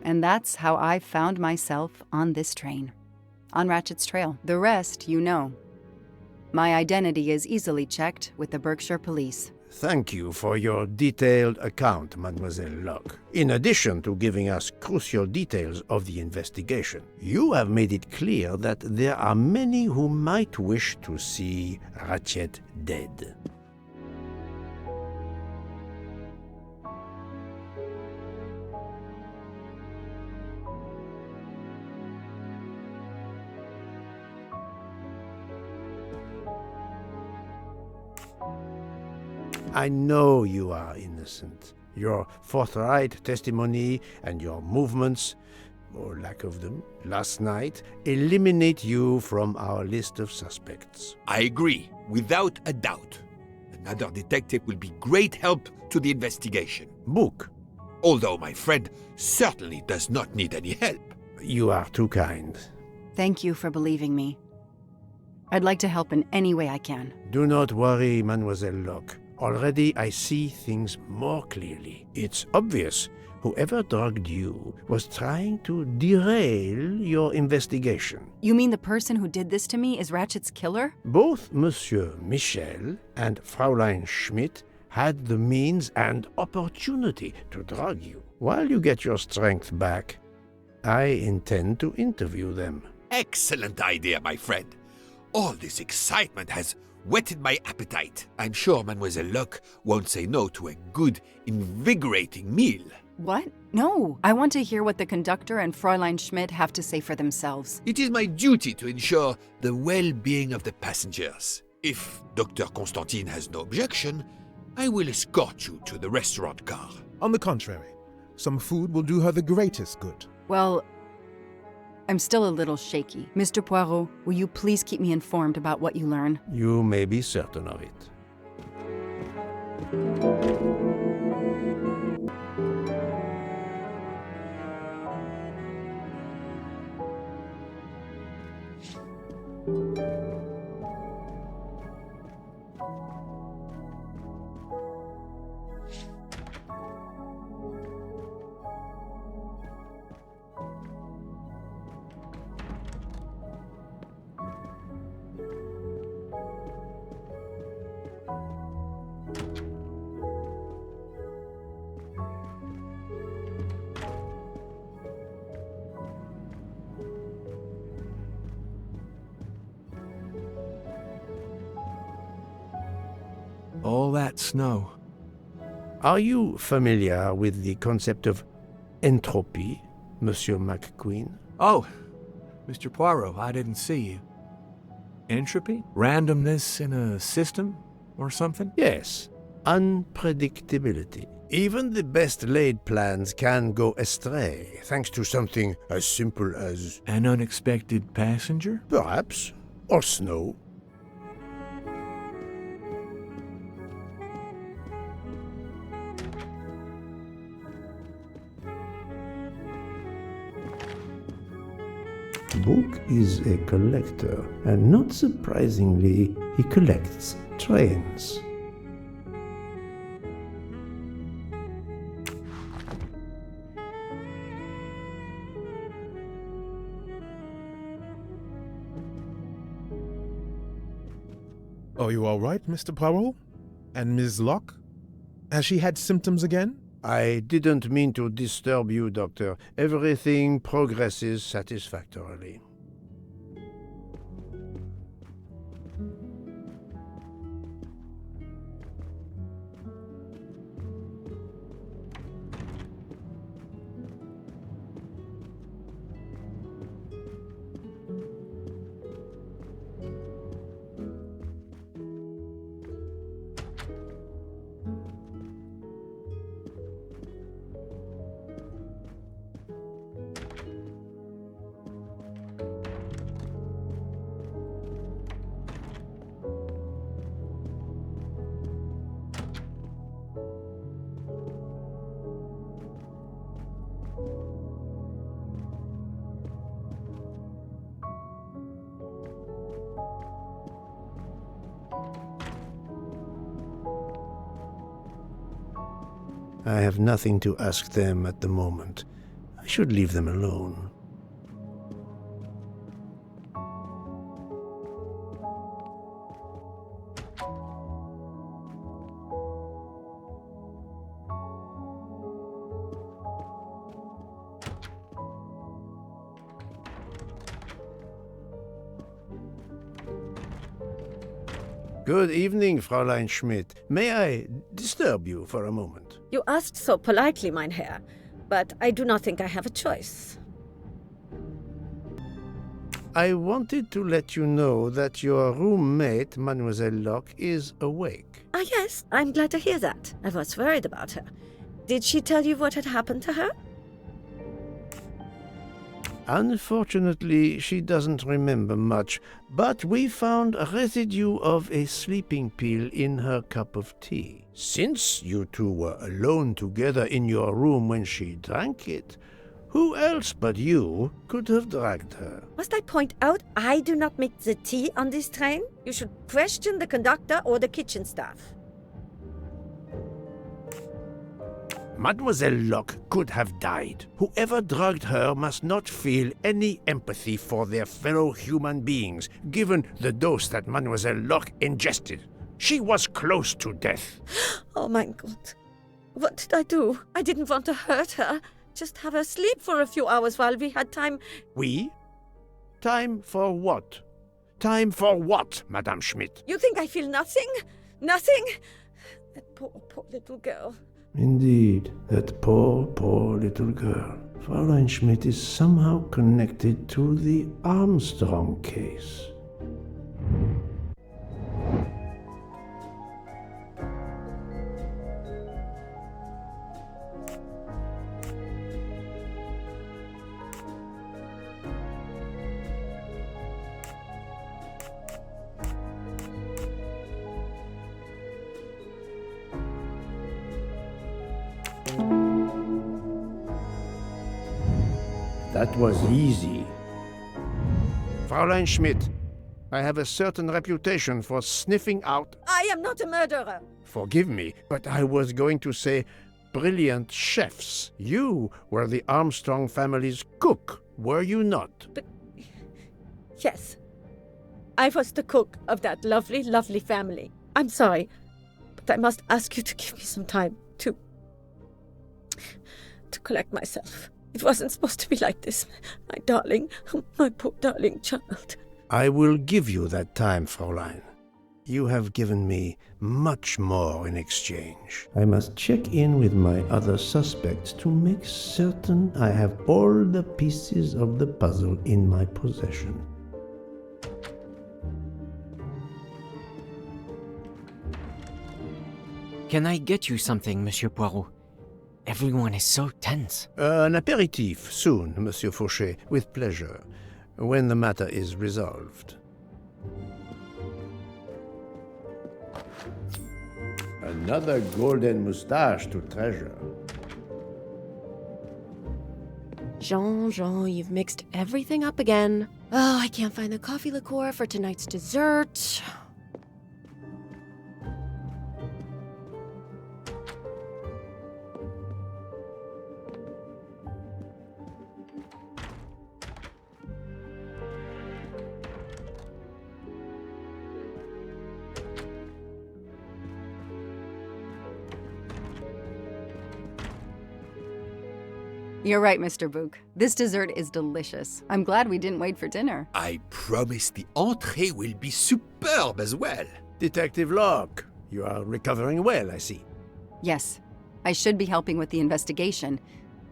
And that's how I found myself on this train. On Ratchet's trail. The rest, you know. My identity is easily checked with the Berkshire Police. Thank you for your detailed account, Mademoiselle Locke. In addition to giving us crucial details of the investigation, you have made it clear that there are many who might wish to see Ratchet dead. I know you are innocent. Your forthright testimony and your movements, or lack of them, last night eliminate you from our list of suspects. I agree, without a doubt. Another detective will be great help to the investigation. Book. Although my friend certainly does not need any help. You are too kind. Thank you for believing me. I'd like to help in any way I can. Do not worry, Mademoiselle Locke. Already I see things more clearly. It's obvious whoever drugged you was trying to derail your investigation. You mean the person who did this to me is Ratchet's killer? Both Monsieur Michel and Fraulein Schmidt had the means and opportunity to drug you. While you get your strength back, I intend to interview them. Excellent idea, my friend. All this excitement has whetted my appetite. I'm sure Mademoiselle Locke won't say no to a good, invigorating meal. What? No. I want to hear what the conductor and Fräulein Schmidt have to say for themselves. It is my duty to ensure the well-being of the passengers. If Dr. Constantine has no objection, I will escort you to the restaurant car. On the contrary, some food will do her the greatest good. Well, I'm still a little shaky. Mr. Poirot, will you please keep me informed about what you learn? You may be certain of it. All that snow. Are you familiar with the concept of entropy, Monsieur McQueen? Oh, Mr. Poirot, I didn't see you. Entropy? Randomness in a system or something? Yes, unpredictability. Even the best laid plans can go astray, thanks to something as simple as... An unexpected passenger? perhaps, or snow. Book is a collector, and not surprisingly, he collects trains. Are you all right, Mr. Poirot? And Ms. Locke? Has she had symptoms again? I didn't mean to disturb you, Doctor. Everything progresses satisfactorily. I have nothing to ask them at the moment. I should leave them alone. Good evening, Fräulein Schmidt. May I disturb you for a moment? You asked so politely, mein Herr, but I do not think I have a choice. I wanted to let you know that your roommate, Mademoiselle Locke, is awake. Ah, yes, I'm glad to hear that. I was worried about her. Did she tell you what had happened to her? Unfortunately, she doesn't remember much, but we found a residue of a sleeping pill in her cup of tea. Since you two were alone together in your room when she drank it, who else but you could have dragged her? Must I point out I do not make the tea on this train? You should question the conductor or the kitchen staff. Mademoiselle Locke could have died. Whoever drugged her must not feel any empathy for their fellow human beings, given the dose that Mademoiselle Locke ingested. She was close to death. Oh my God. What did I do? I didn't want to hurt her. Just have her sleep for a few hours while we had time. We? Time for what? Time for what, Madame Schmidt? You think I feel nothing? Nothing? That poor little girl. Indeed, that poor little girl. Fräulein Schmidt is somehow connected to the Armstrong case. That was easy. Fräulein Schmidt, I have a certain reputation for sniffing out... I am not a murderer. Forgive me, but I was going to say brilliant chefs. You were the Armstrong family's cook, were you not? But yes, I was the cook of that lovely, lovely family. I'm sorry, but I must ask you to give me some time to collect myself. It wasn't supposed to be like this, my darling, my poor darling child. I will give you that time, Fräulein. You have given me much more in exchange. I must check in with my other suspects to make certain I have all the pieces of the puzzle in my possession. Can I get you something, Monsieur Poirot? Everyone is so tense. An aperitif soon, Monsieur Fauchet, with pleasure, when the matter is resolved. Another golden moustache to treasure. Jean, you've mixed everything up again. Oh, I can't find the coffee liqueur for tonight's dessert. You're right, Mr. Book. This dessert is delicious. I'm glad we didn't wait for dinner. I promise the entree will be superb as well. Detective Locke, you are recovering well, I see. Yes, I should be helping with the investigation.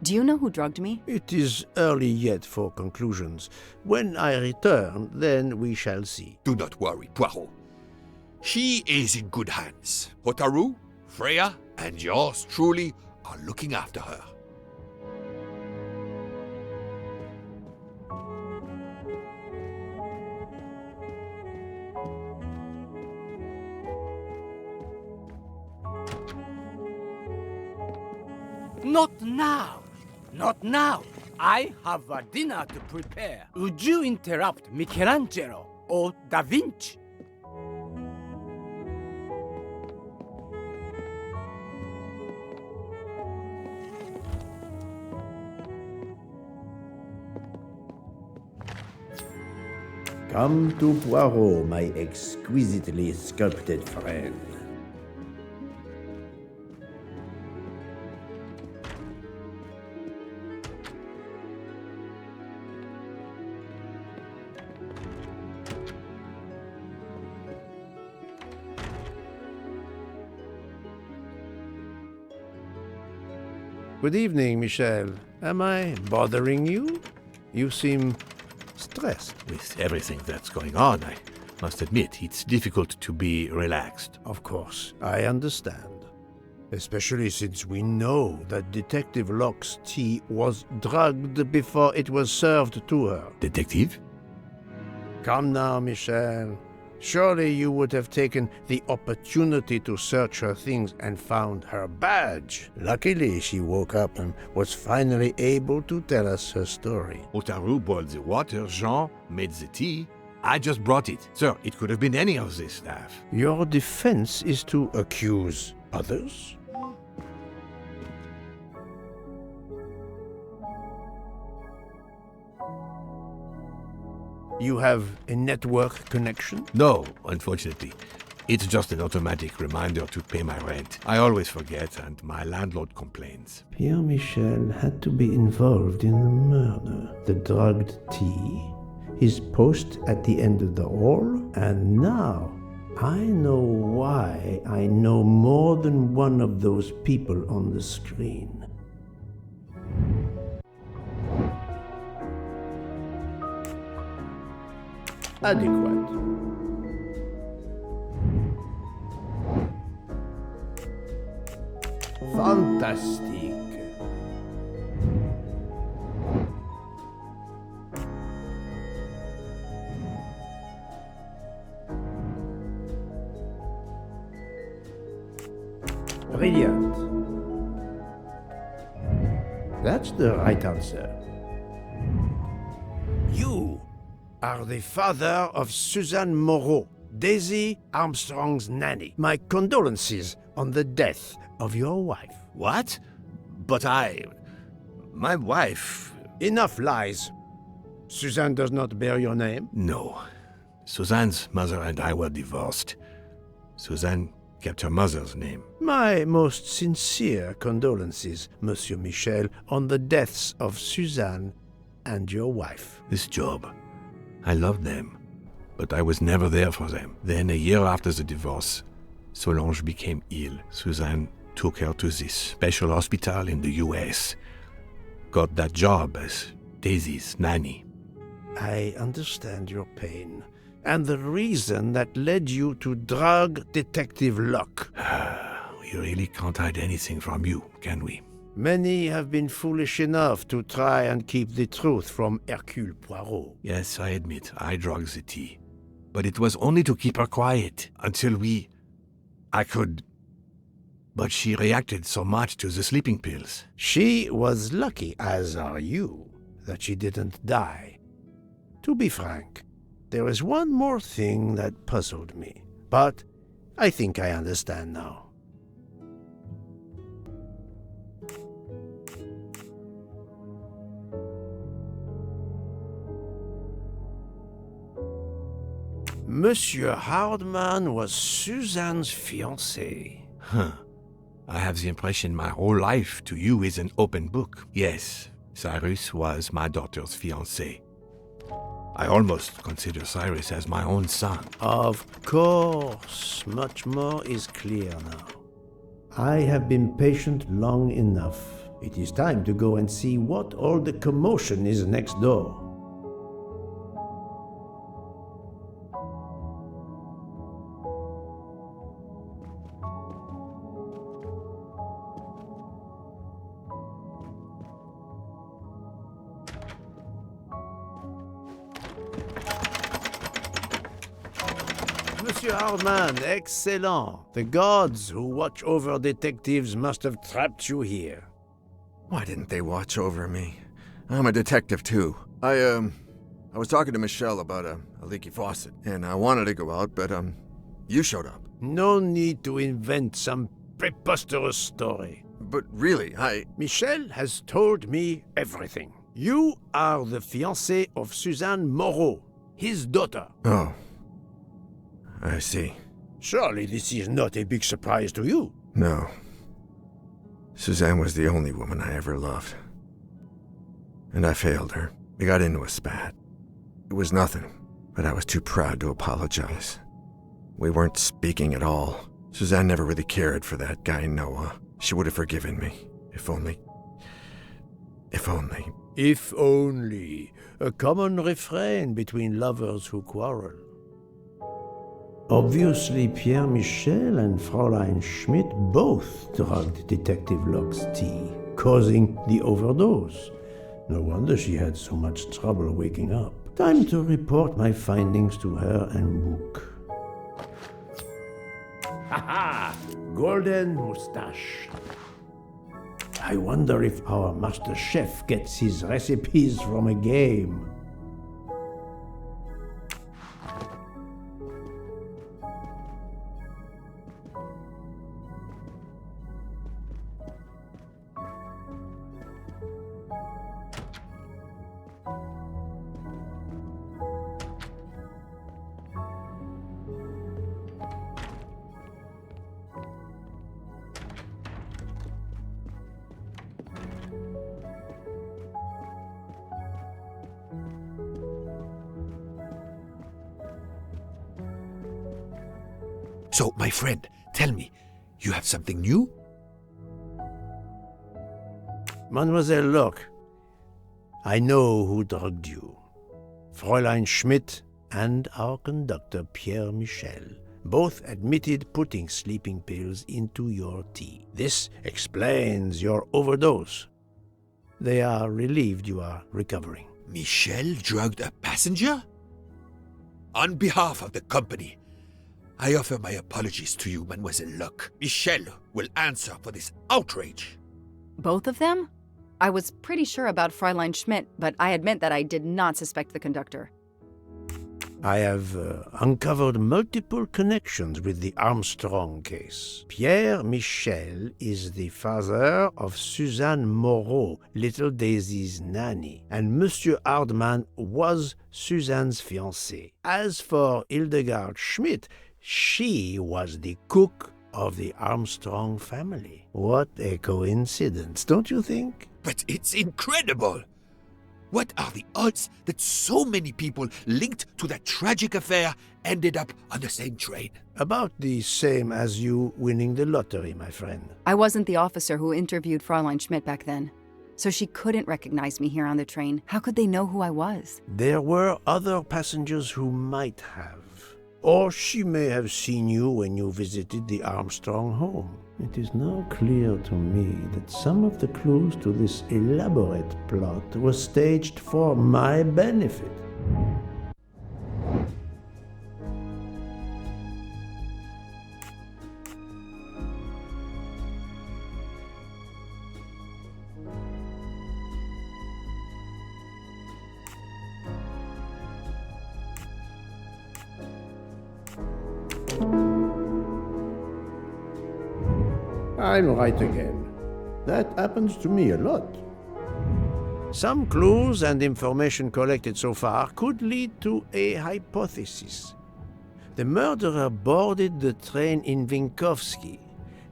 Do you know who drugged me? It is early yet for conclusions. When I return, then we shall see. Do not worry, Poirot. She is in good hands. Hotaru, Freya, and yours truly are looking after her. Not now! Not now! I have a dinner to prepare. Would you interrupt Michelangelo or Da Vinci? Come to Poirot, my exquisitely sculpted friend. Good evening, Michel. Am I bothering you? You seem stressed. With everything that's going on, I must admit it's difficult to be relaxed. Of course, I understand. Especially since we know that Detective Locke's tea was drugged before it was served to her. Detective? Come now, Michel. Surely you would have taken the opportunity to search her things and found her badge. Luckily, she woke up and was finally able to tell us her story. Otaru boiled the water, Jean made the tea. I just brought it. Sir, it could have been any of the staff. Your defense is to accuse others? You have a network connection? No, unfortunately. It's just an automatic reminder to pay my rent. I always forget, and my landlord complains. Pierre Michel had to be involved in the murder. The drugged tea, his post at the end of the hall, and now I know why I know more than one of those people on the screen. Adequate. Fantastique. Brilliant. That's the right answer. You are the father of Suzanne Moreau, Daisy Armstrong's nanny. My condolences on the death of your wife. What? But my wife... Enough lies. Suzanne does not bear your name? No. Suzanne's mother and I were divorced. Suzanne kept her mother's name. My most sincere condolences, Monsieur Michel, on the deaths of Suzanne and your wife. This job, I loved them, but I was never there for them. Then, a year after the divorce, Solange became ill. Suzanne took her to this special hospital in the US. Got that job as Daisy's nanny. I understand your pain, and the reason that led you to drug Detective Locke. We really can't hide anything from you, can we? Many have been foolish enough to try and keep the truth from Hercule Poirot. Yes, I admit, I drugged the tea. But it was only to keep her quiet, until I could... But she reacted so much to the sleeping pills. She was lucky, as are you, that she didn't die. To be frank, there is one more thing that puzzled me, but I think I understand now. Monsieur Hardman was Suzanne's fiancé. Huh. I have the impression my whole life to you is an open book. Yes, Cyrus was my daughter's fiancé. I almost consider Cyrus as my own son. Of course, much more is clear now. I have been patient long enough. It is time to go and see what all the commotion is next door. Monsieur Hardman, excellent. The gods who watch over detectives must have trapped you here. Why didn't they watch over me? I'm a detective too. I was talking to Michelle about a leaky faucet, and I wanted to go out, but you showed up. No need to invent some preposterous story. But really, Michelle has told me everything. You are the fiancé of Suzanne Moreau, his daughter. Oh. I see. Surely this is not a big surprise to you. No. Suzanne was the only woman I ever loved. And I failed her. We got into a spat. It was nothing, but I was too proud to apologize. We weren't speaking at all. Suzanne never really cared for that guy, Noah. She would have forgiven me. If only. If only. If only. A common refrain between lovers who quarrel. Obviously, Pierre Michel and Fräulein Schmidt both drugged Detective Locke's tea, causing the overdose. No wonder she had so much trouble waking up. Time to report my findings to her and book. Ha-ha! Golden moustache. I wonder if our master chef gets his recipes from a game. So, my friend, tell me, you have something new? Mademoiselle Locke, I know who drugged you. Fräulein Schmidt and our conductor Pierre Michel both admitted putting sleeping pills into your tea. This explains your overdose. They are relieved you are recovering. Michel drugged a passenger? On behalf of the company, I offer my apologies to you, Mademoiselle Locke. Michel will answer for this outrage. Both of them? I was pretty sure about Fräulein Schmidt, but I admit that I did not suspect the conductor. I have uncovered multiple connections with the Armstrong case. Pierre Michel is the father of Suzanne Moreau, little Daisy's nanny, and Monsieur Hardman was Suzanne's fiancé. As for Hildegard Schmidt, she was the cook of the Armstrong family. What a coincidence, don't you think? But it's incredible! What are the odds that so many people linked to that tragic affair ended up on the same train? About the same as you winning the lottery, my friend. I wasn't the officer who interviewed Fräulein Schmidt back then, so she couldn't recognize me here on the train. How could they know who I was? There were other passengers who might have. Or she may have seen you when you visited the Armstrong home. It is now clear to me that some of the clues to this elaborate plot were staged for my benefit. I'm right again. That happens to me a lot. Some clues and information collected so far could lead to a hypothesis. The murderer boarded the train in Vinkovsky,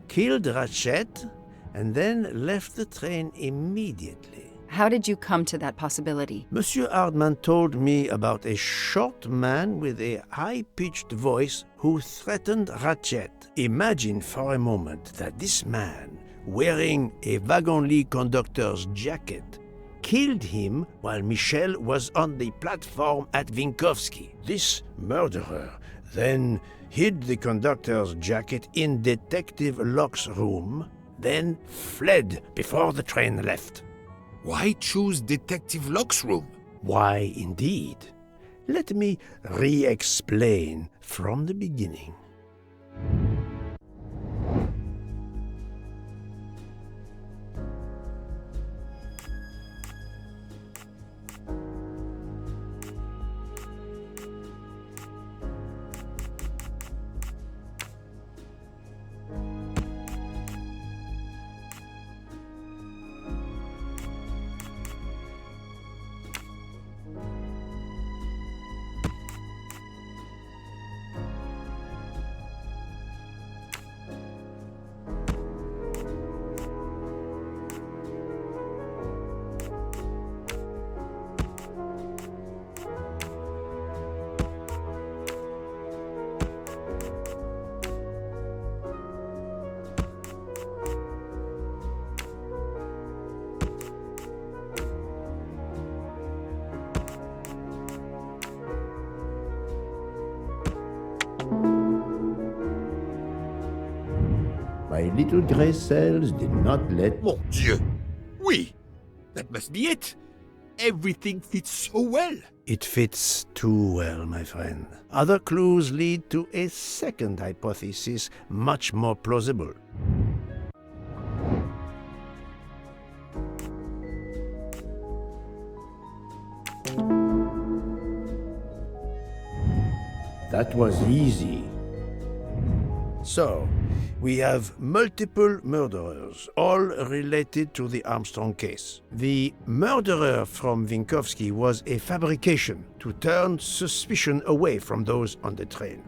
killed Ratchet, and then left the train immediately. How did you come to that possibility? Monsieur Hardman told me about a short man with a high-pitched voice who threatened Ratchet. Imagine for a moment that this man, wearing a wagon-lit conductor's jacket, killed him while Michel was on the platform at Vinkovsky. This murderer then hid the conductor's jacket in Detective Locke's room, then fled before the train left. Why choose Detective Locke's room? Why, indeed. Let me re-explain from the beginning. my little grey cells did not let... Mon Dieu! Oui! That must be it! Everything fits so well! It fits too well, my friend. Other clues lead to a second hypothesis, much more plausible. That was easy. So, we have multiple murderers, all related to the Armstrong case. The murderer from Winkowski was a fabrication to turn suspicion away from those on the train.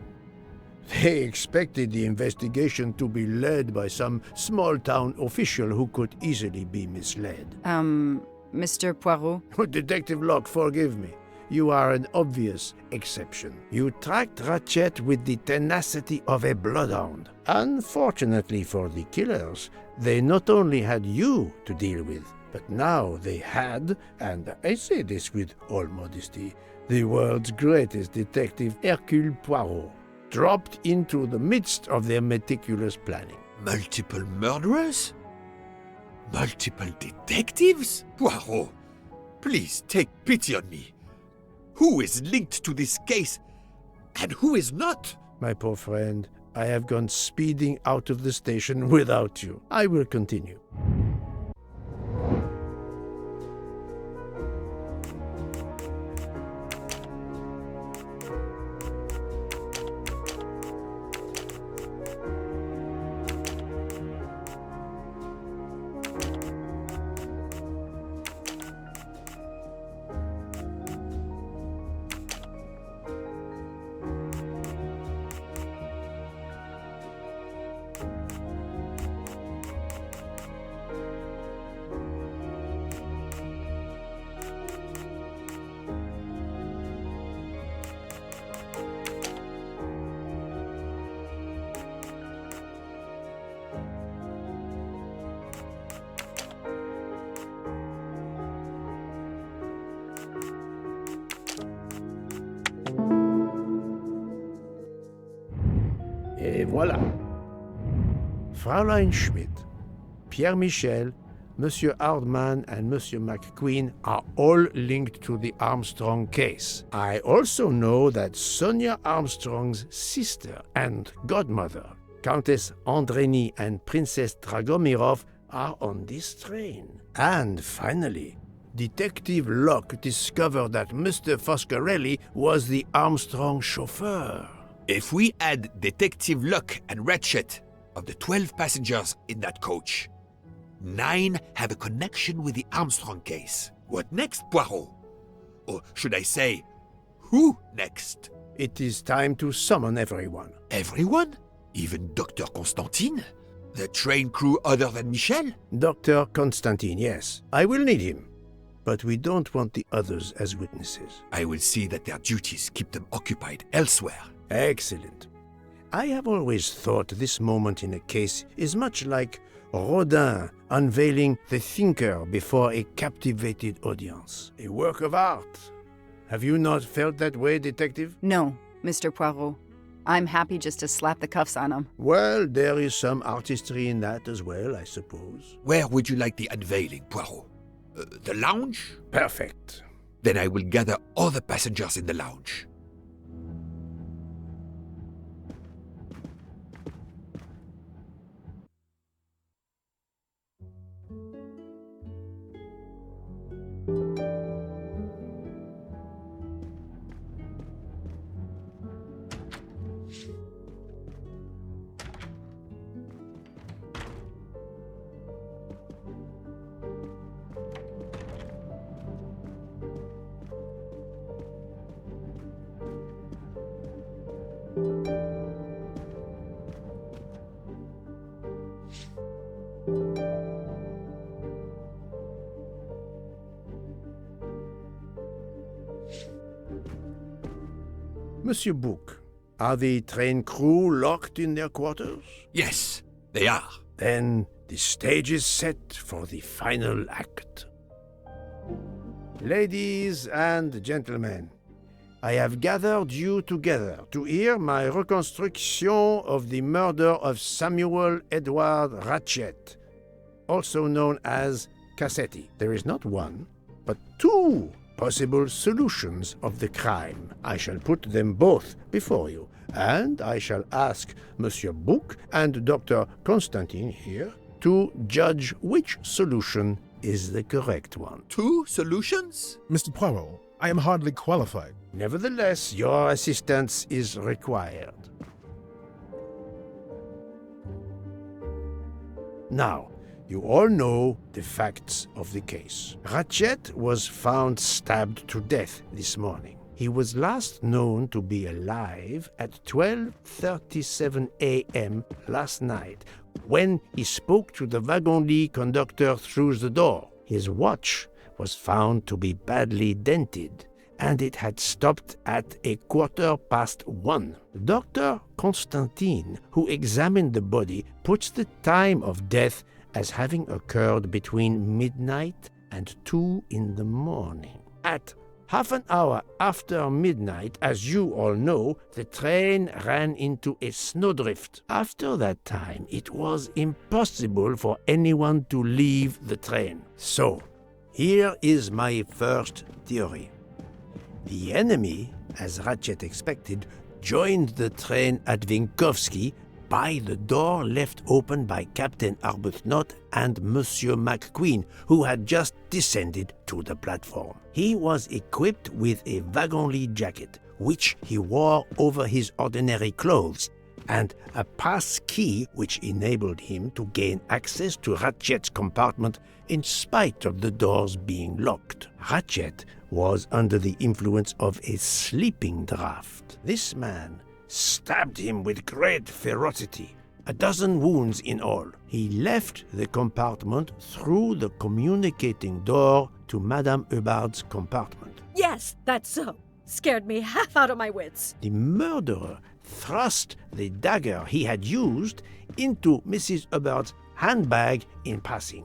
They expected the investigation to be led by some small-town official who could easily be misled. Mr. Poirot? Detective Locke, forgive me. You are an obvious exception. You tracked Ratchet with the tenacity of a bloodhound. Unfortunately for the killers, they not only had you to deal with, but now they had, and I say this with all modesty, the world's greatest detective, Hercule Poirot, dropped into the midst of their meticulous planning. Multiple murderers? Multiple detectives? Poirot, please take pity on me. Who is linked to this case, and who is not? My poor friend, I have gone speeding out of the station without you. I will continue. Et voilà. Fraulein Schmidt, Pierre Michel, Monsieur Hardman and Monsieur McQueen are all linked to the Armstrong case. I also know that Sonia Armstrong's sister and godmother, Countess Andreni and Princess Dragomirov, are on this train. And finally, Detective Locke discovered that Mr. Foscarelli was the Armstrong chauffeur. If we add Detective Locke and Ratchet, of the 12 passengers in that coach, 9 have a connection with the Armstrong case. What next, Poirot? Or should I say, who next? It is time to summon everyone. Everyone? Even Dr. Constantine? The train crew other than Michel? Dr. Constantine, yes. I will need him. But we don't want the others as witnesses. I will see that their duties keep them occupied elsewhere. Excellent. I have always thought this moment in a case is much like Rodin unveiling the thinker before a captivated audience. A work of art. Have you not felt that way, Detective? No, Mr. Poirot. I'm happy just to slap the cuffs on him. Well, there is some artistry in that as well, I suppose. Where would you like the unveiling, Poirot? The lounge? Perfect. Then I will gather all the passengers in the lounge. Monsieur Bouc, are the train crew locked in their quarters? Yes, they are. Then the stage is set for the final act. Ladies and gentlemen, I have gathered you together to hear my reconstruction of the murder of Samuel Edward Ratchet, also known as Cassetti. There is not one, but two possible solutions of the crime. I shall put them both before you, and I shall ask Monsieur Bouc and Dr. Constantine here to judge which solution is the correct one. 2 solutions? Mr. Poirot, I am hardly qualified. Nevertheless, your assistance is required. Now, you all know the facts of the case. Ratchet was found stabbed to death this morning. He was last known to be alive at 12:37 a.m. last night, when he spoke to the wagon-lit conductor through the door. His watch was found to be badly dented, and it had stopped at 1:15. Dr. Constantine, who examined the body, puts the time of death as having occurred between midnight and 2 in the morning. At half an hour after midnight, as you all know, the train ran into a snowdrift. After that time, it was impossible for anyone to leave the train. So, here is my first theory. The enemy, as Ratchet expected, joined the train at Vinkovsky by the door left open by Captain Arbuthnot and Monsieur McQueen, who had just descended to the platform. He was equipped with a wagon-lit jacket, which he wore over his ordinary clothes, and a pass key which enabled him to gain access to Ratchet's compartment in spite of the doors being locked. Ratchet was under the influence of a sleeping draught. This man stabbed him with great ferocity, 12 wounds in all. He left the compartment through the communicating door to Madame Hubbard's compartment. Yes, that's so. Scared me half out of my wits. The murderer thrust the dagger he had used into Mrs. Hubbard's handbag in passing.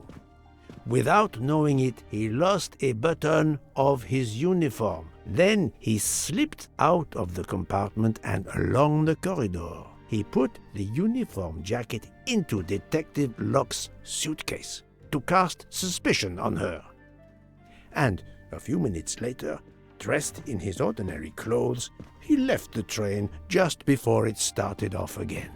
Without knowing it, he lost a button of his uniform. Then he slipped out of the compartment and along the corridor. He put the uniform jacket into Detective Locke's suitcase to cast suspicion on her. And a few minutes later, dressed in his ordinary clothes, he left the train just before it started off again,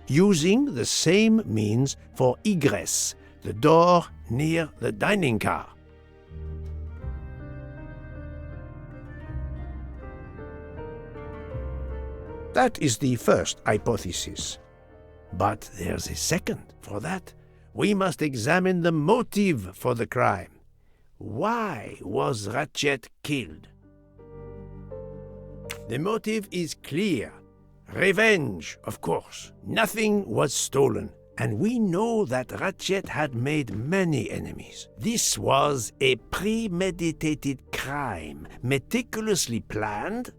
using the same means for egress, the door near the dining car. That is the first hypothesis. But there's a second. For that, we must examine the motive for the crime. Why was Ratchet killed? The motive is clear. Revenge, of course. Nothing was stolen, and we know that Ratchet had made many enemies. This was a premeditated crime, meticulously planned.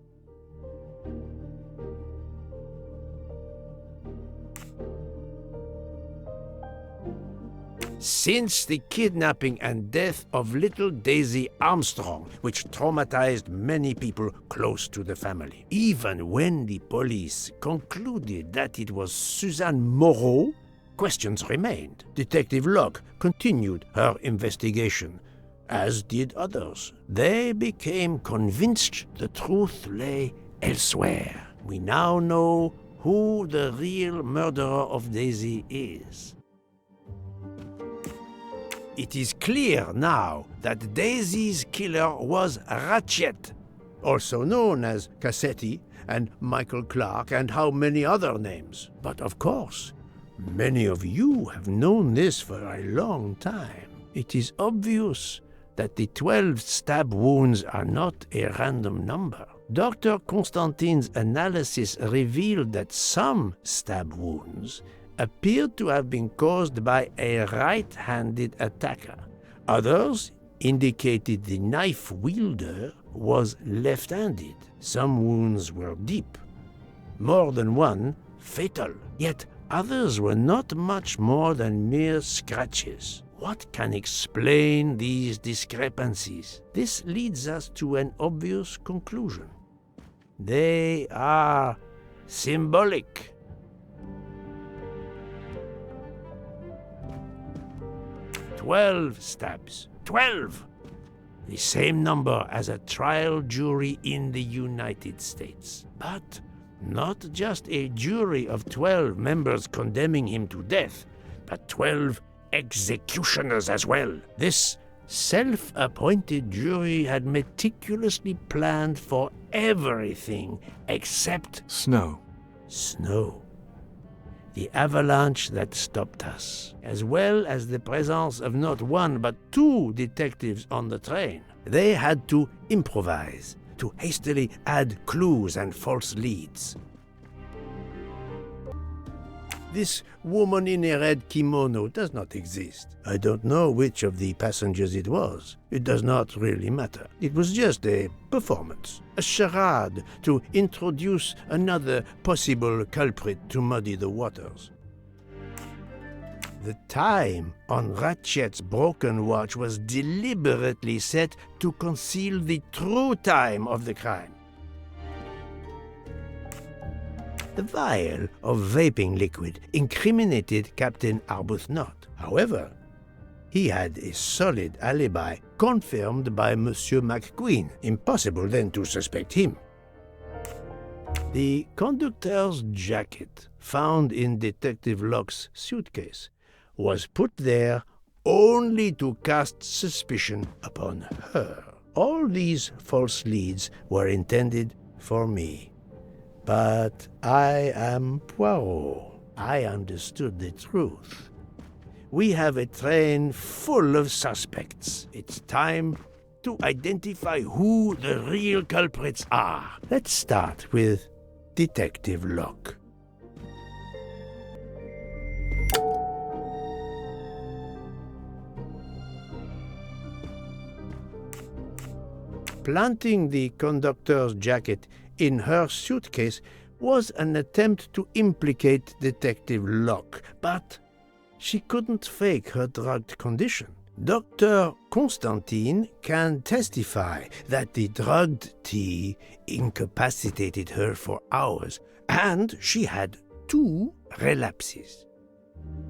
Since the kidnapping and death of little Daisy Armstrong, which traumatized many people close to the family. Even when the police concluded that it was Suzanne Moreau, questions remained. Detective Locke continued her investigation, as did others. They became convinced the truth lay elsewhere. We now know who the real murderer of Daisy is. It is clear now that Daisy's killer was Ratchet, also known as Cassetti and Michael Clark and how many other names. But of course, many of you have known this for a long time. It is obvious that the 12 stab wounds are not a random number. Dr. Constantine's analysis revealed that some stab wounds appeared to have been caused by a right-handed attacker. Others indicated the knife wielder was left-handed. Some wounds were deep, more than one fatal, yet others were not much more than mere scratches. What can explain these discrepancies? This leads us to an obvious conclusion. They are symbolic. "12 stabs. 12! The same number as a trial jury in the United States. But not just a jury of 12 members condemning him to death, but 12 executioners as well. This self-appointed jury had meticulously planned for everything except Snow. snow. The avalanche that stopped us, as well as the presence of not one but 2 detectives on the train. They had to improvise, to hastily add clues and false leads. This woman in a red kimono does not exist. I don't know which of the passengers it was. It does not really matter. It was just a performance, a charade to introduce another possible culprit to muddy the waters. The time on Ratchet's broken watch was deliberately set to conceal the true time of the crime. The vial of vaping liquid incriminated Captain Arbuthnot. However, he had a solid alibi confirmed by Monsieur McQueen. Impossible then to suspect him. The conductor's jacket, found in Detective Locke's suitcase, was put there only to cast suspicion upon her. All these false leads were intended for me. But I am Poirot. I understood the truth. We have a train full of suspects. It's time to identify who the real culprits are. Let's start with Detective Locke. Planting the conductor's jacket in her suitcase was an attempt to implicate Detective Locke, but she couldn't fake her drugged condition. Dr. Constantine can testify that the drugged tea incapacitated her for hours, and she had 2 relapses.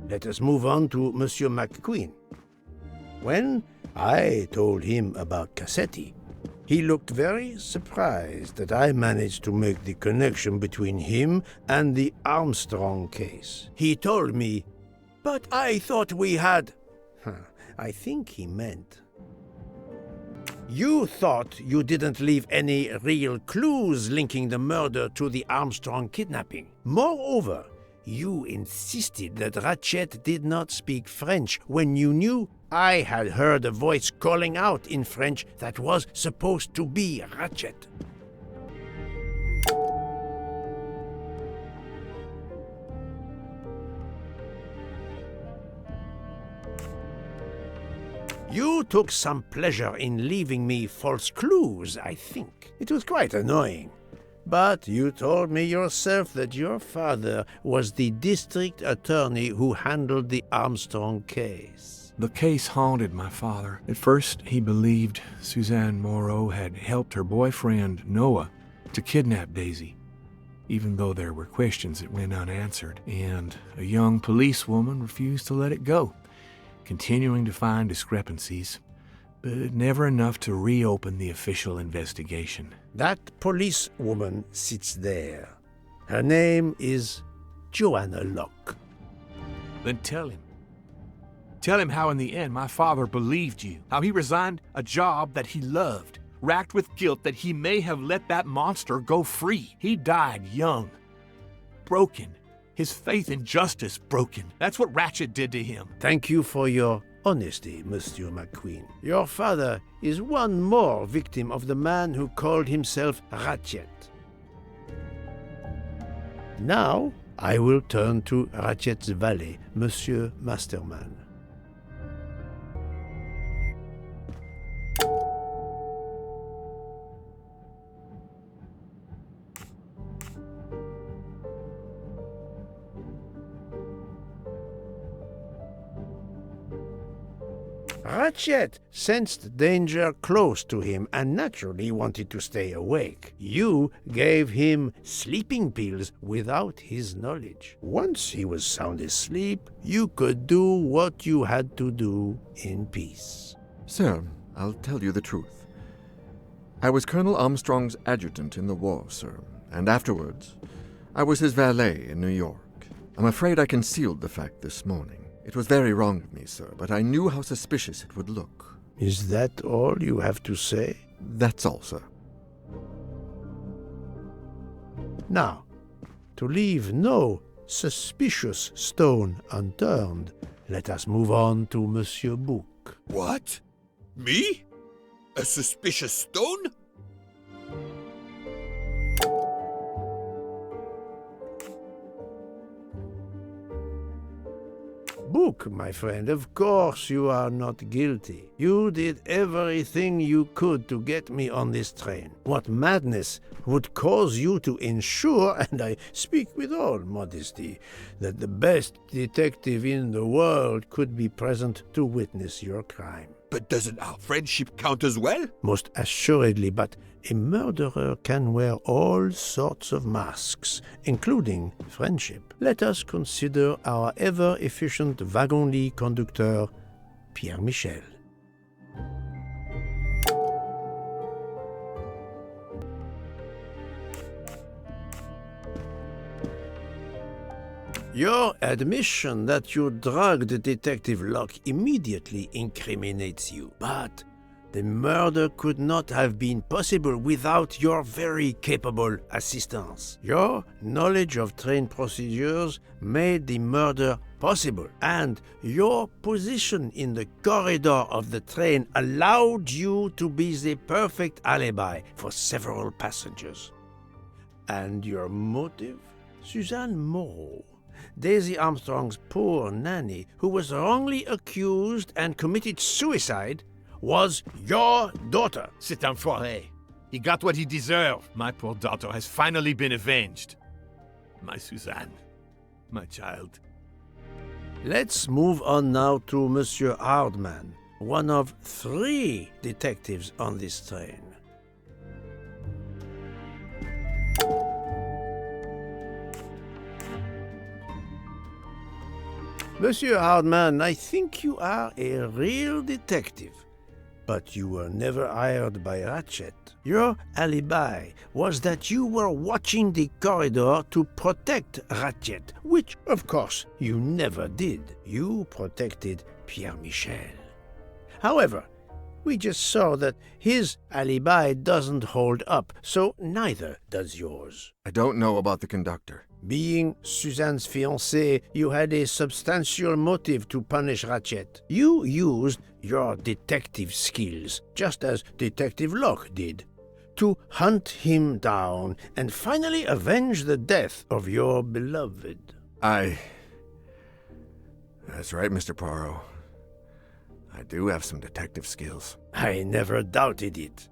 Let us move on to Monsieur McQueen. When I told him about Cassetti, he looked very surprised that I managed to make the connection between him and the Armstrong case. He told me, "But I thought we had..." I think he meant, "You thought you didn't leave any real clues linking the murder to the Armstrong kidnapping. Moreover, you insisted that Ratchet did not speak French when you knew I had heard a voice calling out in French that was supposed to be Ratchet." You took some pleasure in leaving me false clues, I think. It was quite annoying. But you told me yourself that your father was the district attorney who handled the Armstrong case. The case haunted my father. At first, he believed Suzanne Moreau had helped her boyfriend, Noah, to kidnap Daisy, even though there were questions that went unanswered, and a young policewoman refused to let it go, continuing to find discrepancies, but never enough to reopen the official investigation. That policewoman sits there. Her name is Joanna Locke. Then tell him. Tell him how in the end my father believed you, how he resigned a job that he loved, racked with guilt that he may have let that monster go free. He died young, broken, his faith in justice broken. That's what Ratchet did to him. Thank you for your honesty, Monsieur McQueen. Your father is one more victim of the man who called himself Ratchet. Now, I will turn to Ratchet's valet, Monsieur Masterman. Ratchet sensed danger close to him and naturally wanted to stay awake. You gave him sleeping pills without his knowledge. Once he was sound asleep, you could do what you had to do in peace. Sir, I'll tell you the truth. I was Colonel Armstrong's adjutant in the war, sir, and afterwards, I was his valet in New York. I'm afraid I concealed the fact this morning. It was very wrong of me, sir, but I knew how suspicious it would look. Is that all you have to say? That's all, sir. Now, to leave no suspicious stone unturned, let us move on to Monsieur Book. What? Me? A suspicious stone? Book, my friend, of course you are not guilty. You did everything you could to get me on this train. What madness would cause you to ensure, and I speak with all modesty, that the best detective in the world could be present to witness your crime? But doesn't our friendship count as well? Most assuredly, but a murderer can wear all sorts of masks, including friendship. Let us consider our ever-efficient wagon-lit conductor, Pierre Michel. Your admission that you drugged Detective Locke immediately incriminates you, but the murder could not have been possible without your very capable assistance. Your knowledge of train procedures made the murder possible, and your position in the corridor of the train allowed you to be the perfect alibi for several passengers. And your motive? Suzanne Moreau, Daisy Armstrong's poor nanny, who was wrongly accused and committed suicide, was your daughter. C'est un foiré. He got what he deserved. My poor daughter has finally been avenged. My Suzanne. My child. Let's move on now to Monsieur Hardman, one of 3 detectives on this train. Monsieur Hardman, I think you are a real detective, but you were never hired by Ratchet. Your alibi was that you were watching the corridor to protect Ratchet, which, of course, you never did. You protected Pierre Michel. However, we just saw that his alibi doesn't hold up, so neither does yours. I don't know about the conductor. Being Suzanne's fiancé, you had a substantial motive to punish Ratchet. You used your detective skills, just as Detective Locke did, to hunt him down and finally avenge the death of your beloved. That's right, Mr. Poirot. I do have some detective skills. I never doubted it.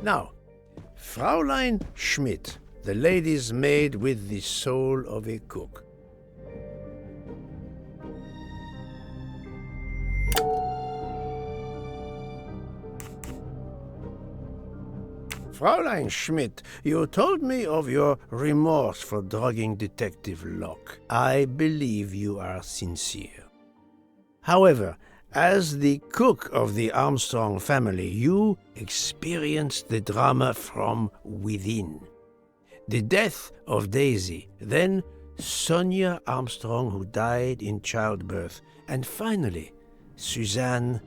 Now, Fraulein Schmidt, the lady's maid with the soul of a cook. Fraulein Schmidt, you told me of your remorse for drugging Detective Locke. I believe you are sincere. However, as the cook of the Armstrong family, you experienced the drama from within. The death of Daisy, then Sonia Armstrong, who died in childbirth, and finally, Suzanne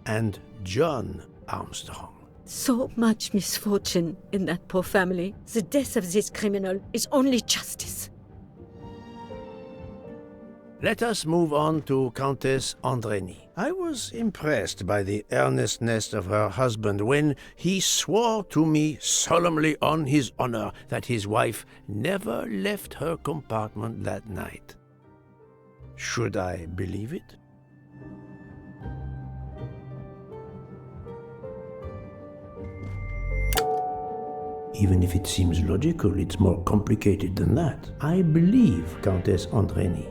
and John Armstrong. So much misfortune in that poor family. The death of this criminal is only justice. Let us move on to Countess Andreni. I was impressed by the earnestness of her husband when he swore to me solemnly on his honor that his wife never left her compartment that night. Should I believe it? Even if it seems logical, it's more complicated than that. I believe Countess Andreni.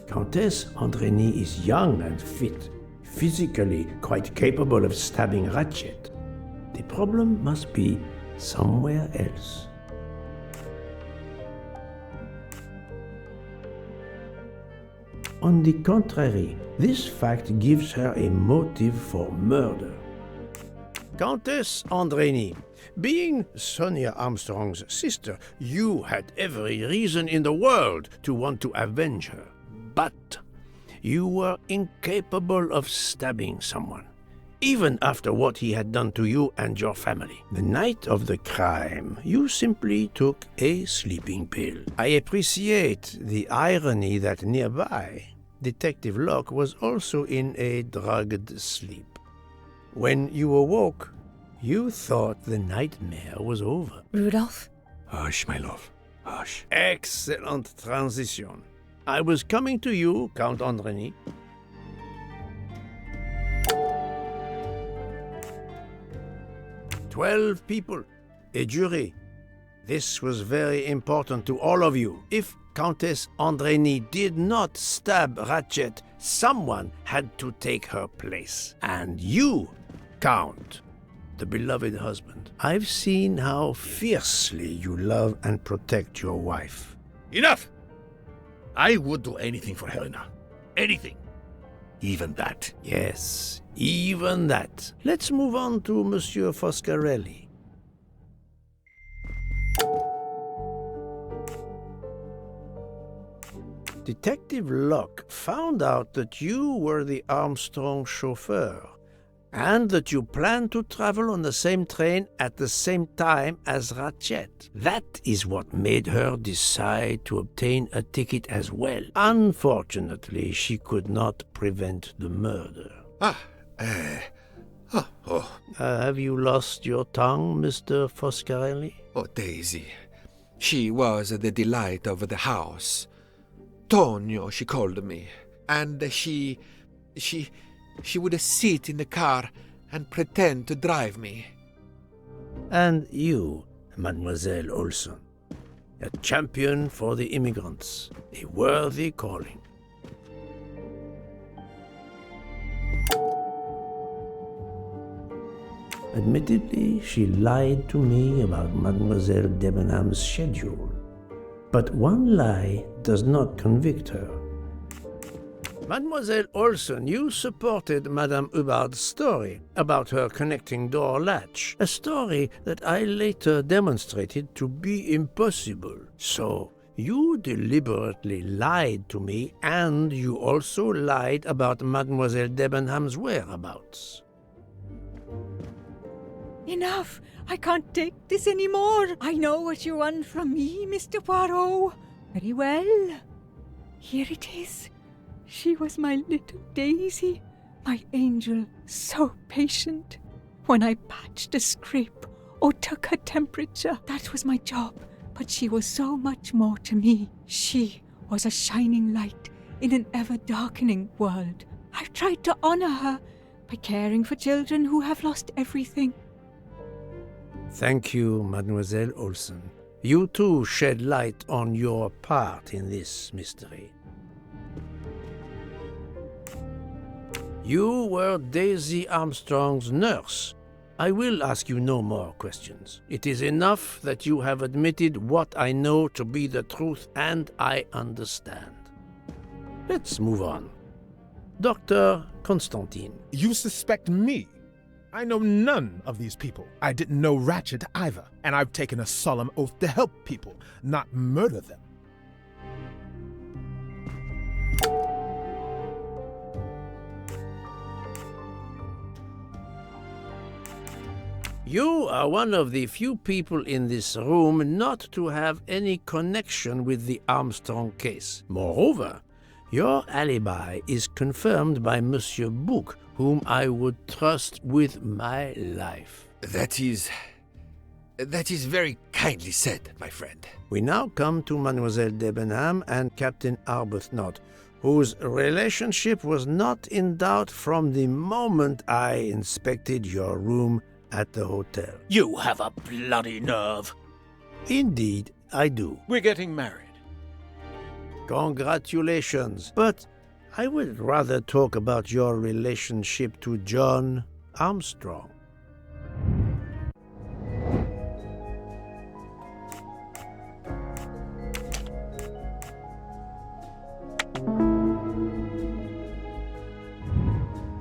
Countess Andreny is young and fit, physically quite capable of stabbing Ratchet. The problem must be somewhere else. On the contrary, this fact gives her a motive for murder. Countess Andreny, being Sonia Armstrong's sister, you had every reason in the world to want to avenge her. But you were incapable of stabbing someone, even after what he had done to you and your family. The night of the crime, you simply took a sleeping pill. I appreciate the irony that nearby, Detective Locke was also in a drugged sleep. When you awoke, you thought the nightmare was over. Rudolph? Hush, my love. Hush. Excellent transition. I was coming to you, Count Andreny. "12 people, a jury. This was very important to all of you. If Countess Andreny did not stab Ratchet, someone had to take her place. And you, Count, the beloved husband. I've seen how fiercely you love and protect your wife." Enough! I would do anything for Helena. Anything. Even that. Yes, even that. Let's move on to Monsieur Foscarelli. Detective Locke found out that you were the Armstrong chauffeur, and that you planned to travel on the same train at the same time as Ratchet. That is what made her decide to obtain a ticket as well. Unfortunately, she could not prevent the murder. Have you lost your tongue, Mr. Foscarelli? Oh, Daisy. She was the delight of the house. Tonio, she called me. And she would sit in the car and pretend to drive me. And you, Mademoiselle Olson, a champion for the immigrants, a worthy calling. Admittedly, she lied to me about Mademoiselle Debenham's schedule, but one lie does not convict her. Mademoiselle Olson, you supported Madame Hubbard's story about her connecting door latch, a story that I later demonstrated to be impossible. So, you deliberately lied to me, and you also lied about Mademoiselle Debenham's whereabouts. Enough! I can't take this anymore! I know what you want from me, Mr. Poirot. Very well. Here it is. She was my little Daisy, my angel, so patient. When I patched a scrape or took her temperature, that was my job. But she was so much more to me. She was a shining light in an ever-darkening world. I've tried to honor her by caring for children who have lost everything. Thank you, Mademoiselle Olson. You too shed light on your part in this mystery. You were Daisy Armstrong's nurse. I will ask you no more questions. It is enough that you have admitted what I know to be the truth, and I understand. Let's move on. Dr. Constantine. You suspect me? I know none of these people. I didn't know Ratchet either, and I've taken a solemn oath to help people, not murder them. You are one of the few people in this room not to have any connection with the Armstrong case. Moreover, your alibi is confirmed by Monsieur Bouc, whom I would trust with my life. That is very kindly said, my friend. We now come to Mademoiselle Debenham and Captain Arbuthnot, whose relationship was not in doubt from the moment I inspected your room at the hotel. You have a bloody nerve. Indeed, I do. We're getting married. Congratulations. But I would rather talk about your relationship to John Armstrong.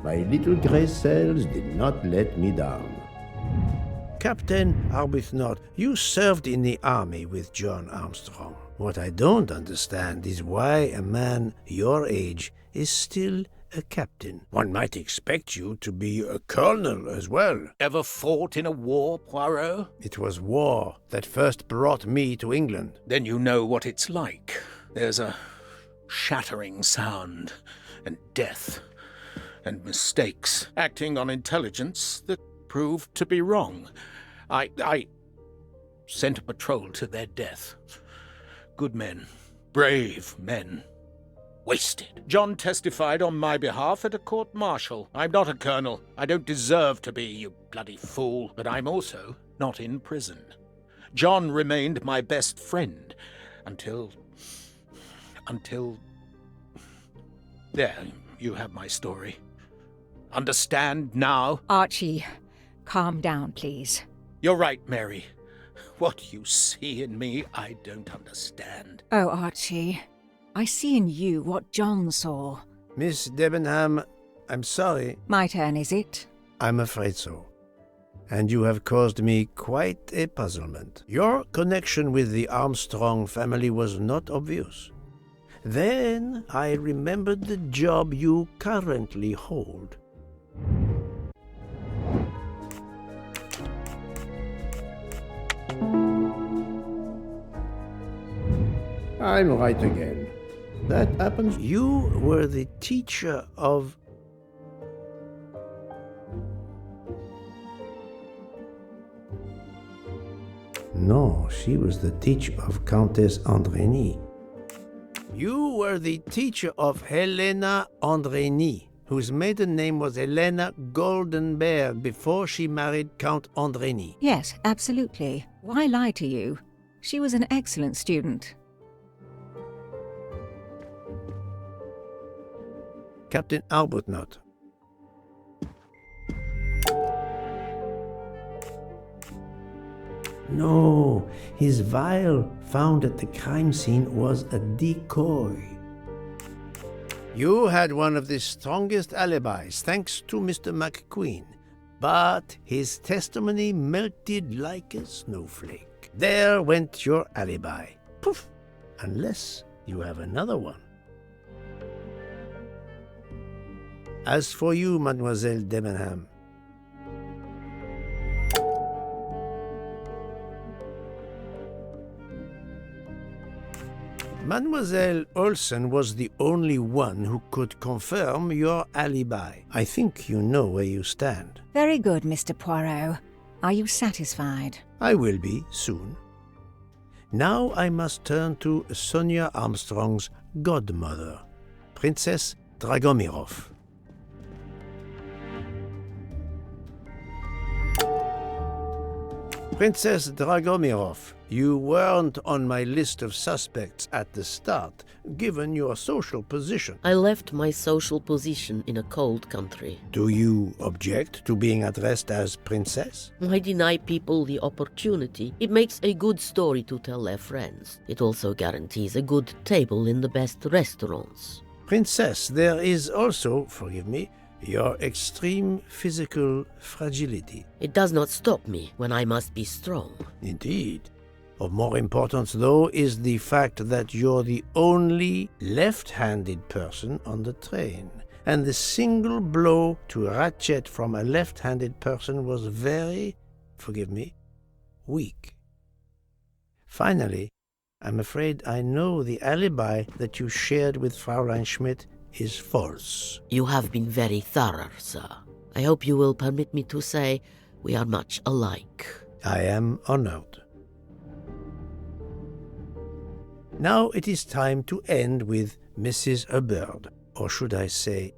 My little grey cells did not let me down. Captain Arbuthnot, you served in the army with John Armstrong. What I don't understand is why a man your age is still a captain. One might expect you to be a colonel as well. Ever fought in a war, Poirot? It was war that first brought me to England. Then you know what it's like. There's a shattering sound, and death, and mistakes, acting on intelligence that proved to be wrong. I sent a patrol to their death. Good men, brave men, wasted. John testified on my behalf at a court-martial. I'm not a colonel. I don't deserve to be, you bloody fool. But I'm also not in prison. John remained my best friend until... There, you have my story. Understand now? Archie, calm down, please. You're right, Mary. What you see in me, I don't understand. Oh, Archie, I see in you what John saw. Miss Debenham, I'm sorry. My turn, is it? I'm afraid so. And you have caused me quite a puzzlement. Your connection with the Armstrong family was not obvious. Then I remembered the job you currently hold. I'm right again. That happens. You were the teacher of... No, she was the teacher of Countess Andrény. You were the teacher of Helena Andrény, whose maiden name was Helena Goldenberg before she married Count Andrény. Yes, absolutely. Why lie to you? She was an excellent student. Captain Arbuthnot. No, his vial found at the crime scene was a decoy. You had one of the strongest alibis, thanks to Mr. McQueen, but his testimony melted like a snowflake. There went your alibi. Poof! Unless you have another one. As for you, Mademoiselle Debenham, Mademoiselle Olsen was the only one who could confirm your alibi. I think you know where you stand. Very good, Mr. Poirot. Are you satisfied? I will be soon. Now I must turn to Sonia Armstrong's godmother, Princess Dragomirov. Princess Dragomirov, you weren't on my list of suspects at the start, given your social position. I left my social position in a cold country. Do you object to being addressed as Princess? I deny people the opportunity. It makes a good story to tell their friends. It also guarantees a good table in the best restaurants. Princess, there is also, forgive me, your extreme physical fragility. It does not stop me when I must be strong. Indeed. Of more importance, though, is the fact that you're the only left-handed person on the train. And the single blow to ratchet from a left-handed person was very, forgive me, weak. Finally, I'm afraid I know the alibi that you shared with Fraulein Schmidt is false. You have been very thorough, sir. I hope you will permit me to say we are much alike. I am honored. Now it is time to end with Mrs. Hubbard, or should I say,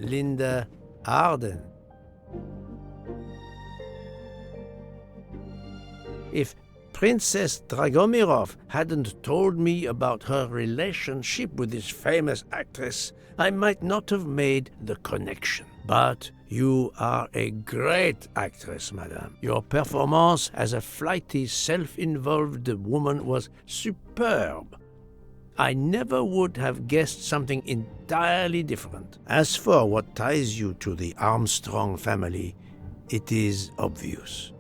Linda Arden. If Princess Dragomirov hadn't told me about her relationship with this famous actress, I might not have made the connection. But you are a great actress, madame. Your performance as a flighty, self-involved woman was superb. I never would have guessed something entirely different. As for what ties you to the Armstrong family, it is obvious.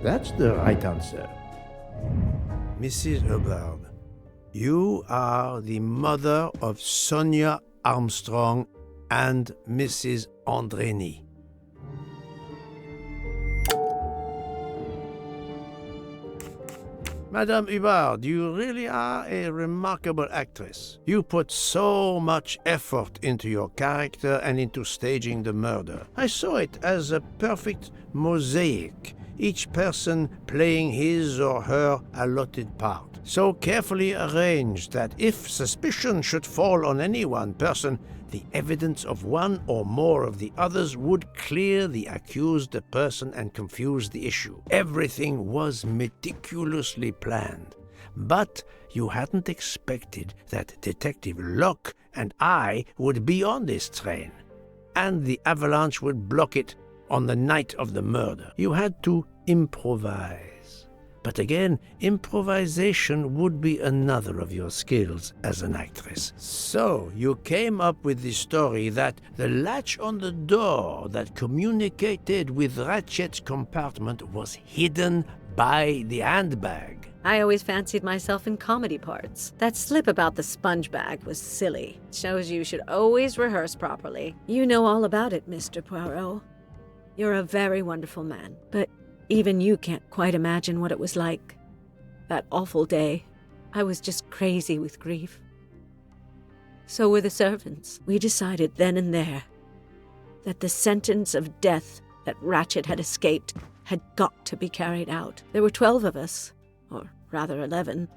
That's the right answer. Mrs. Hubbard, you are the mother of Sonia Armstrong and Mrs. Andreni. Madame Hubbard, you really are a remarkable actress. You put so much effort into your character and into staging the murder. I saw it as a perfect mosaic, each person playing his or her allotted part, so carefully arranged that if suspicion should fall on any one person, the evidence of one or more of the others would clear the accused person and confuse the issue. Everything was meticulously planned. But you hadn't expected that Detective Locke and I would be on this train, and the avalanche would block it on the night of the murder. You had to improvise. But again, improvisation would be another of your skills as an actress. So you came up with the story that the latch on the door that communicated with Ratchet's compartment was hidden by the handbag. I always fancied myself in comedy parts. That slip about the sponge bag was silly. Shows you should always rehearse properly. You know all about it, Mr. Poirot. You're a very wonderful man, but even you can't quite imagine what it was like. That awful day, I was just crazy with grief. So were the servants. We decided then and there that the sentence of death that Ratchet had escaped had got to be carried out. There were 12 of us, or rather 11.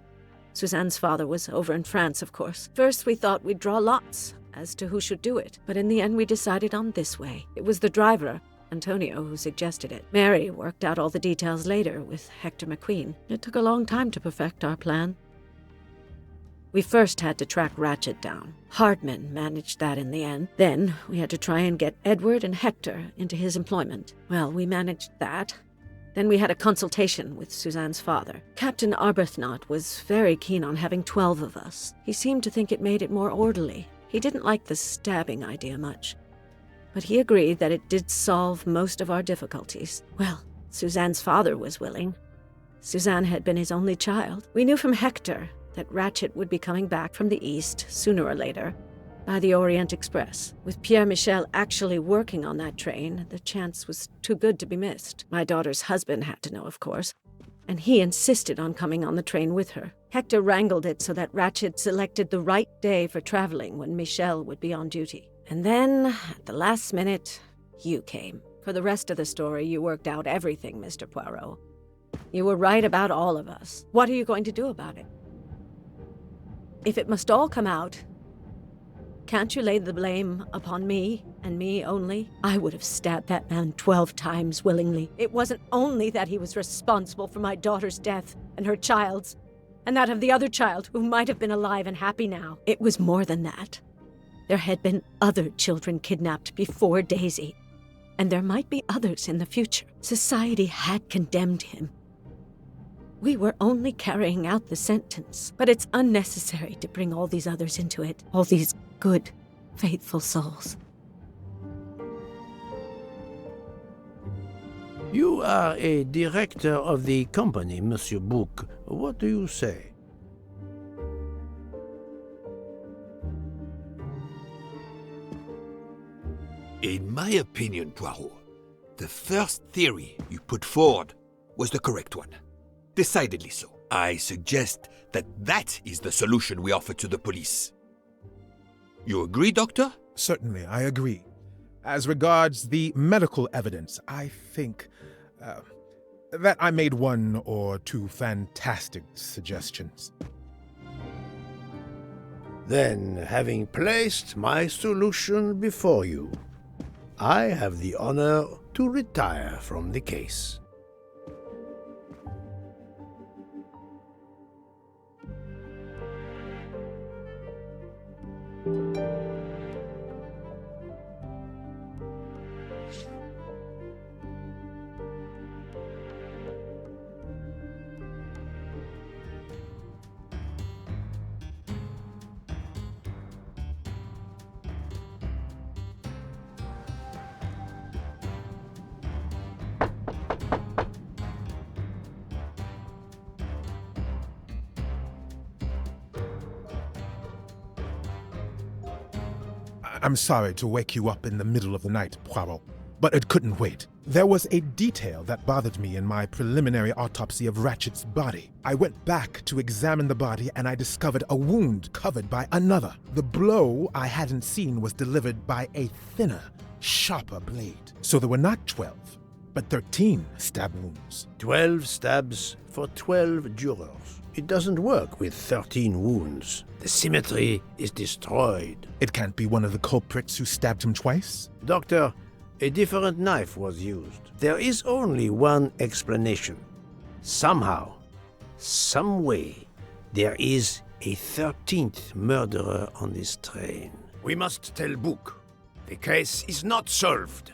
Suzanne's father was over in France, of course. First we thought we'd draw lots as to who should do it, but in the end we decided on this way. It was the driver, Antonio, who suggested it. Mary worked out all the details later with Hector McQueen. It took a long time to perfect our plan. We first had to track Ratchet down. Hardman managed that in the end. Then we had to try and get Edward and Hector into his employment. Well, we managed that. Then we had a consultation with Suzanne's father. Captain Arbuthnot was very keen on having 12 of us. He seemed to think it made it more orderly. He didn't like the stabbing idea much, but he agreed that it did solve most of our difficulties. Well, Suzanne's father was willing. Suzanne had been his only child. We knew from Hector that Ratchet would be coming back from the east sooner or later by the Orient Express. With Pierre Michel actually working on that train, the chance was too good to be missed. My daughter's husband had to know, of course, and he insisted on coming on the train with her. Hector wrangled it so that Ratchet selected the right day for traveling when Michel would be on duty. And then, at the last minute, you came. For the rest of the story, you worked out everything, Mr. Poirot. You were right about all of us. What are you going to do about it? If it must all come out, can't you lay the blame upon me, and me only? I would have stabbed that man 12 times willingly. It wasn't only that he was responsible for my daughter's death and her child's, and that of the other child who might have been alive and happy now. It was more than that. There had been other children kidnapped before Daisy, and there might be others in the future. Society had condemned him. We were only carrying out the sentence, but it's unnecessary to bring all these others into it, all these good, faithful souls. You are a director of the company, Monsieur Bouc. What do you say? In my opinion, Poirot, the first theory you put forward was the correct one. Decidedly so. I suggest that that is the solution we offer to the police. You agree, Doctor? Certainly, I agree. As regards the medical evidence, I think that I made one or two fantastic suggestions. Then, having placed my solution before you, I have the honor to retire from the case. I'm sorry to wake you up in the middle of the night, Poirot, but it couldn't wait. There was a detail that bothered me in my preliminary autopsy of Ratchet's body. I went back to examine the body and I discovered a wound covered by another. The blow I hadn't seen was delivered by a thinner, sharper blade. So there were not 12, but 13 stab wounds. 12 stabs for 12 jurors. It doesn't work with 13 wounds. The symmetry is destroyed. It can't be one of the culprits who stabbed him twice? Doctor, a different knife was used. There is only one explanation. Somehow, some way, there is a 13th murderer on this train. We must tell Book. The case is not solved.